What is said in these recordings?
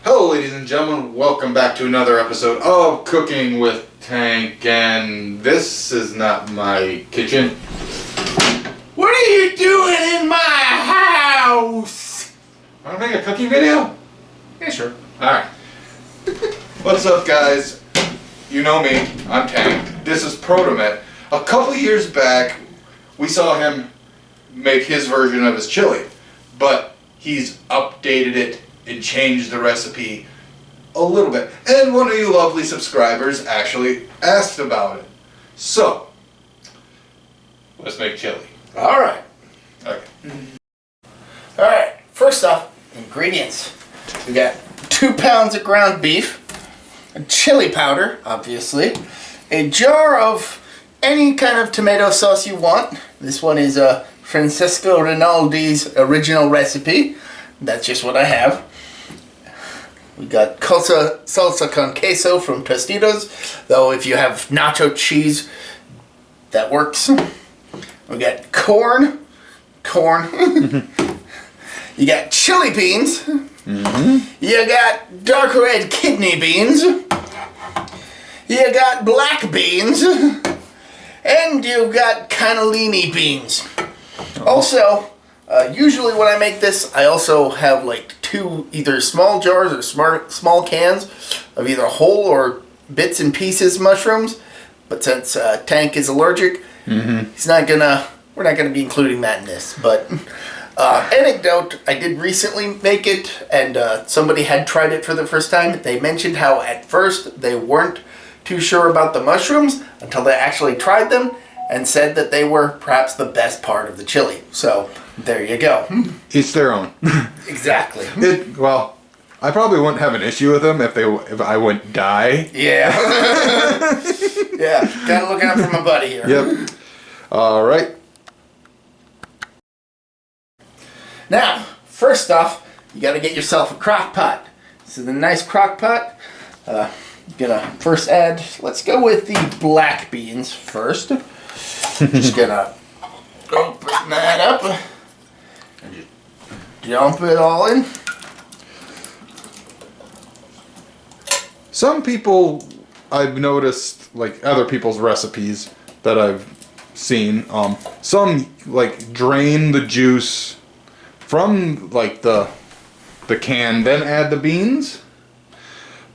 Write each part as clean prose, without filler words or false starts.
Hello ladies and gentlemen, welcome back to another episode of Cooking with Tank, and this is not my kitchen. What are you doing in my house? Want to make a cooking video? Yeah, sure. Alright. What's up guys? You know me, I'm Tank. This is Protmet. A couple years back, we saw him make his version of his chili, but he's updated it and changed the recipe a little bit. And one of you lovely subscribers actually asked about it. So, let's make chili. Alright. Okay. Alright, first off, ingredients. We got 2 pounds of ground beef, a chili powder, obviously, a jar of any kind of tomato sauce you want. This one is Francesco Rinaldi's original recipe. That's just what I have. We got salsa con queso from Tostitos, though if you have nacho cheese, that works. We got corn. You got chili beans. You got dark red kidney beans. You got black beans. And you got cannellini beans. Also, usually when I make this, I also have like 2 either small jars or small cans of either whole or bits and pieces mushrooms. But since Tank is allergic, we're not gonna be including that in this. But anecdote, I did recently make it, and somebody had tried it for the first time. They mentioned how at first they weren't too sure about the mushrooms until they actually tried them and said that they were perhaps the best part of the chili. So there you go. Each their own. Exactly. Well, I probably wouldn't have an issue with them if I wouldn't die. Yeah. Yeah. Gotta look out for my buddy here. Yep. All right. Now, first off, you gotta get yourself a crock pot. This is a nice crock pot. Gonna first add, let's go with the black beans first. Just gonna open that up and just dump it all in. Some people, I've noticed, like other people's recipes that I've seen, some like drain the juice from like the can, then add the beans.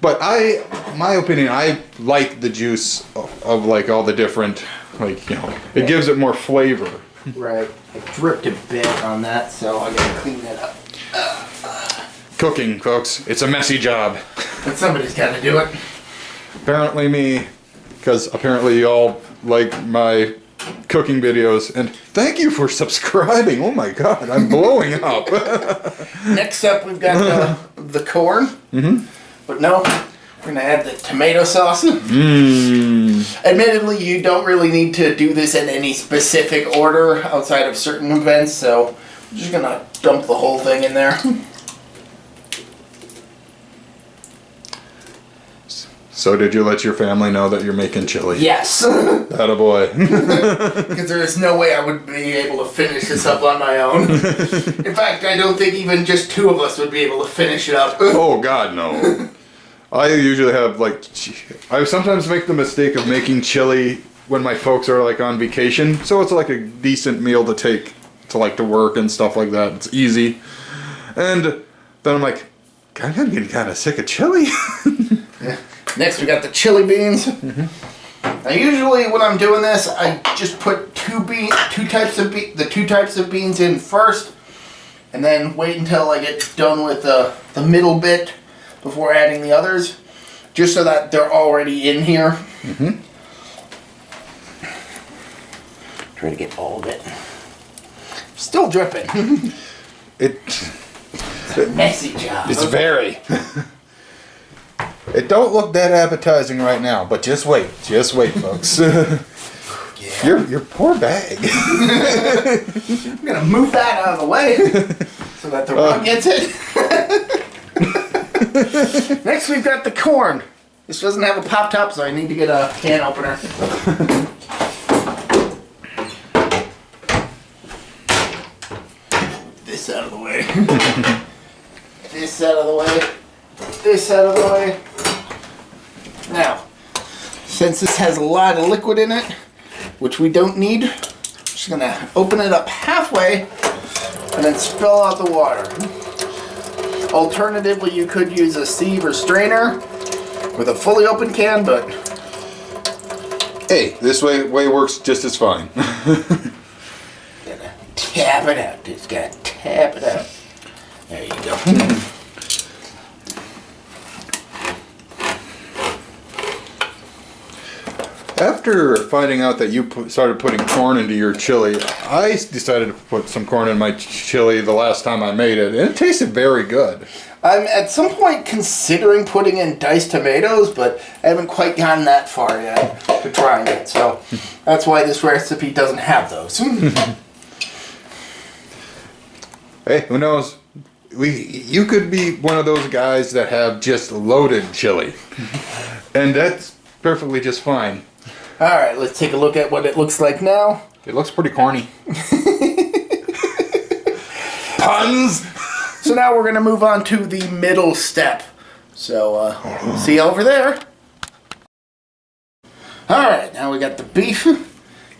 But my opinion, I like the juice of like all the different, like, you know, it gives it more flavor. Right. I dripped a bit on that, so I gotta clean that up. Cooking, folks, it's a messy job. But somebody's gotta do it. Apparently me, because apparently you all like my cooking videos, and thank you for subscribing. Oh my god, I'm blowing up. Next up, we've got the corn. But no, we're gonna add the tomato sauce. Admittedly, you don't really need to do this in any specific order outside of certain events, so I'm just gonna dump the whole thing in there. So did you let your family know that you're making chili? Yes. Attaboy. Because there is no way I would be able to finish this up on my own. In fact, I don't think even just 2 of us would be able to finish it up. Oh god, no. I usually have like, I sometimes make the mistake of making chili when my folks are like on vacation, so it's like a decent meal to take to like to work and stuff like that. It's easy. And then I'm like, God, I'm getting kind of sick of chili. Yeah. Next, we got the chili beans. Now, usually when I'm doing this, I just put the two types of beans in first, and then wait until I get done with the middle bit before adding the others, just so that they're already in here. Try to get all of it. Still dripping. It's a messy job. It's very. It don't look that appetizing right now, but just wait, folks. Yeah. Your poor bag. I'm gonna move that out of the way so that the rug gets it. Next, we've got the corn. This doesn't have a pop top, so I need to get a can opener. This out of the way. This out of the way. this out of the way. Now, since this has a lot of liquid in it, which we don't need, I'm just gonna open it up halfway and then spill out the water. Alternatively, you could use a sieve or strainer with a fully open can, but hey, this way works just as fine. gotta tap it out. Just gotta tap it out. There you go. After finding out that you started putting corn into your chili, I decided to put some corn in my chili the last time I made it, and it tasted very good. I'm at some point considering putting in diced tomatoes, but I haven't quite gotten that far yet to trying it, so that's why this recipe doesn't have those. Hey, who knows? You could be one of those guys that have just loaded chili, and that's perfectly just fine. Alright, let's take a look at what it looks like now. It looks pretty corny. Puns! So now we're going to move on to the middle step. So, see you over there. Alright, now we got the beef.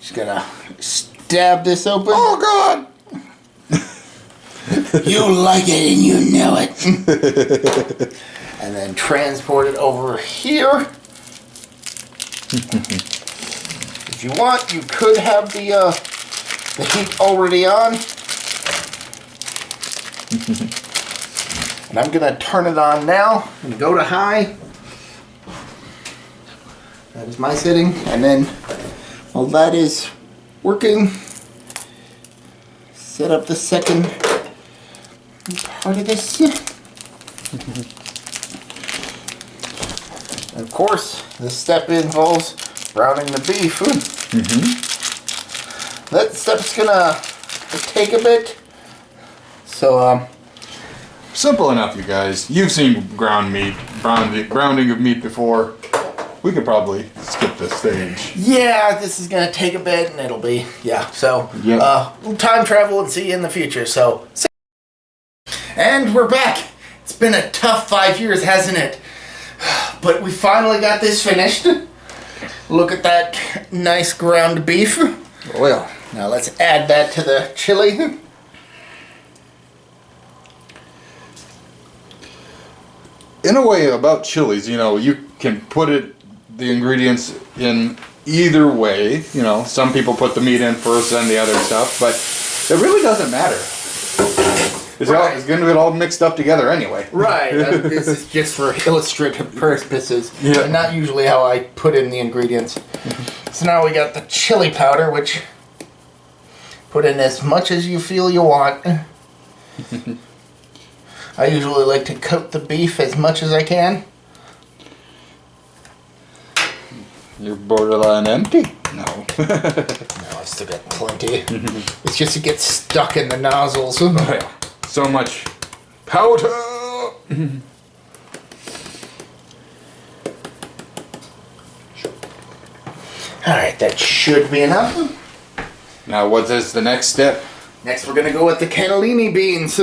Just gonna stab this open. Oh God! You like it and you know it. And then transport it over here. If you want, you could have the heat already on. And I'm gonna turn it on now. I'm gonna go to high. That is my setting. And then while that is working, set up the second part of this. And of course, this step involves browning the beef. That step's gonna take a bit. So, Simple enough, you guys. You've seen ground meat, grounding of meat before. We could probably skip this stage. yeah, this is gonna take a bit, and it'll be, yeah. So, Yep. we'll time travel and see you in the future. So, and we're back. It's been a tough 5 years, hasn't it? But we finally got this finished. Look at that nice ground beef. Well, Now let's add that to the chili. in a way, about chilies, you know, you can put the ingredients in either way. You know, some people put the meat in first, then the other stuff, but it really doesn't matter. It's going to get all mixed up together anyway. Right. This is just for illustrative purposes. Yeah. And not usually how I put in the ingredients. So now we got the chili powder, which put in as much as you feel you want. I usually like to coat the beef as much as I can. You're borderline empty. No. No, I still got plenty. It's just it gets stuck in the nozzles. Oh, yeah. So much powder. Alright, that should be enough. Now, what is the next step? Next we're gonna go with the cannellini beans.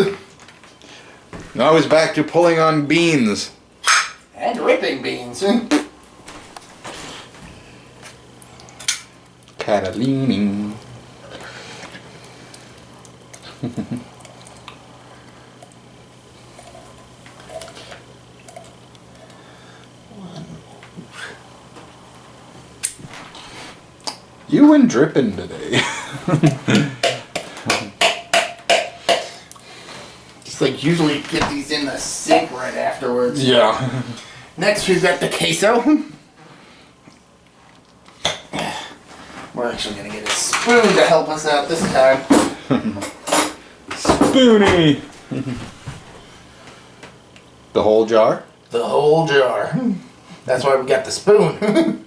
Now it's back to pulling on beans. And ripping beans. Catalini. You and dripping today. Just like usually get these in the sink right afterwards. Yeah. Next we've got the queso. We're actually gonna get a spoon to help us out this time. Spoonie. The whole jar? The whole jar. That's why we got the spoon.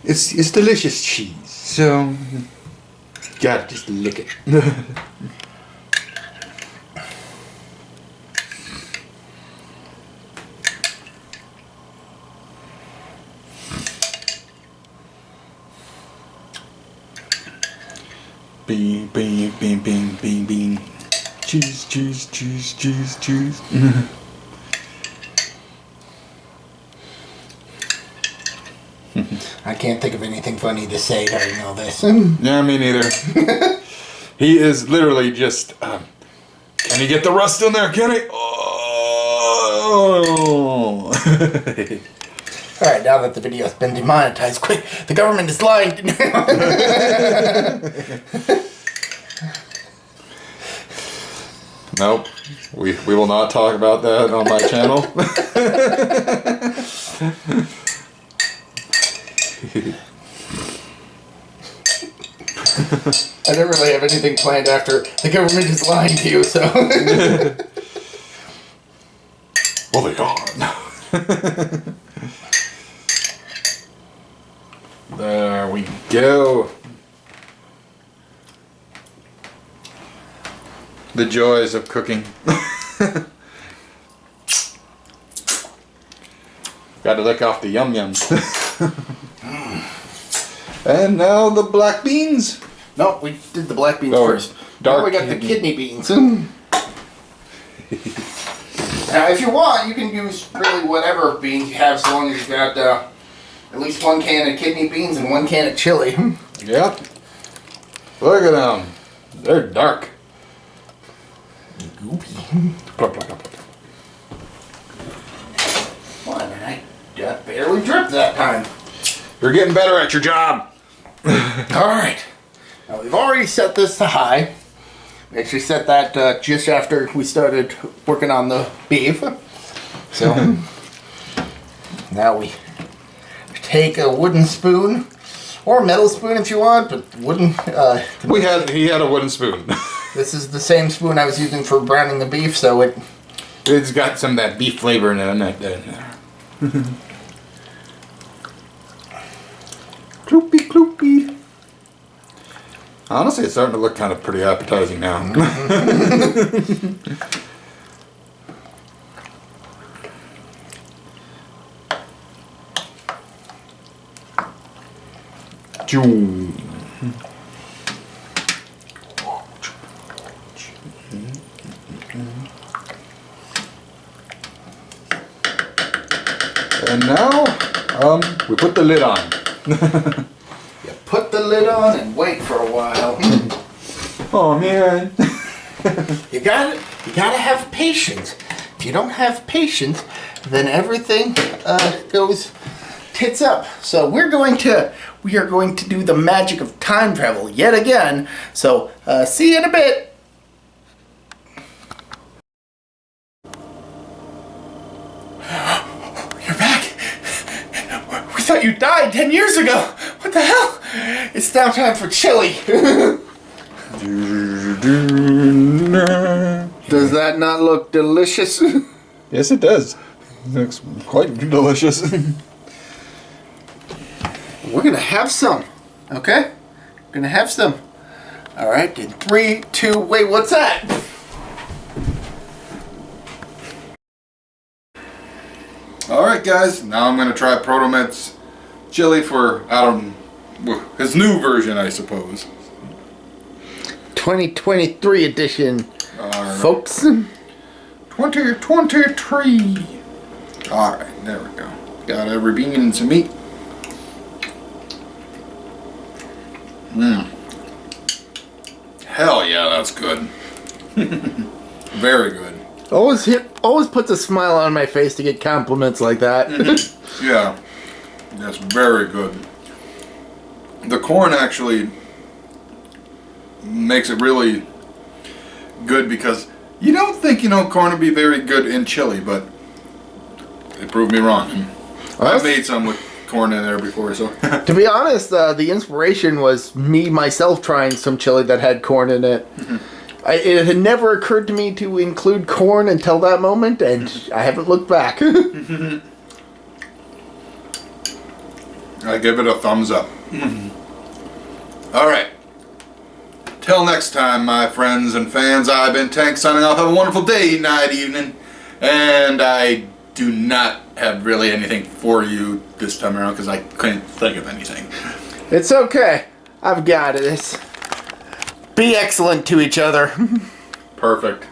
It's delicious cheese, so gotta just lick it. Bean, bean, bean, bean, bean, bean. Cheese, cheese, cheese, cheese, cheese. I can't think of anything funny to say during all this. Yeah, me neither. He is literally just. Can he get the rust in there? Can he? Oh! Alright, now that the video's been demonetized, quick, the government is lying. Nope. We will not talk about that on my channel. I don't really have anything planned after the government is lying to you, so. Well, they are. There we go. The joys of cooking. Got to lick off the yum yums. And now the black beans. No, we did the black beans Oh, first. dark Now we got kidney. the kidney beans. Now, if you want, you can use really whatever beans you have, as long as you've got at least 1 can of kidney beans and 1 can of chili. Yep. Look at them. They're dark. Goopy. Pluck, pluck, pluck, pluck. Well, I barely dripped that time. You're getting better at your job. Alright. Now, we've already set this to high. We actually set that just after we started working on the beef. So, now we take a wooden spoon, or a metal spoon if you want, but wooden. He had a wooden spoon. This is the same spoon I was using for browning the beef, so It's got some of that beef flavor in it. Cloopy, cloopy. Honestly, it's starting to look kind of pretty appetizing now. Choo. And now, we put the lid on. you put the lid on and wait for a while. Oh man. You gotta have patience. If you don't have patience, then everything goes tits up. So we are going to do the magic of time travel yet again. So see you in a bit. You're back. We thought you died 10 years ago. What the hell? It's now time for chili. Does that not look delicious? Yes, it does. It looks quite delicious. We're gonna have some, okay? We're gonna have some. All right, in 3, 2, wait, what's that? Alright guys, now I'm going to try Protmet's chili for, his new version I suppose. 2023 edition, Alright. folks. 2023. Alright, there we go. Got every bean and some meat. Hell yeah, that's good. Very good. Always puts a smile on my face to get compliments like that. Yeah, that's very good. The corn actually makes it really good because you don't think, corn would be very good in chili, but they proved me wrong. I've made some with corn in there before, so. To be honest, the inspiration was me myself trying some chili that had corn in it. It had never occurred to me to include corn until that moment, and I haven't looked back. I give it a thumbs up. Alright. Till next time, my friends and fans, I've been Tank signing off. Have a wonderful day, night, evening. And I do not have really anything for you this time around because I couldn't think of anything. It's okay. I've got this. Be excellent to each other. Perfect.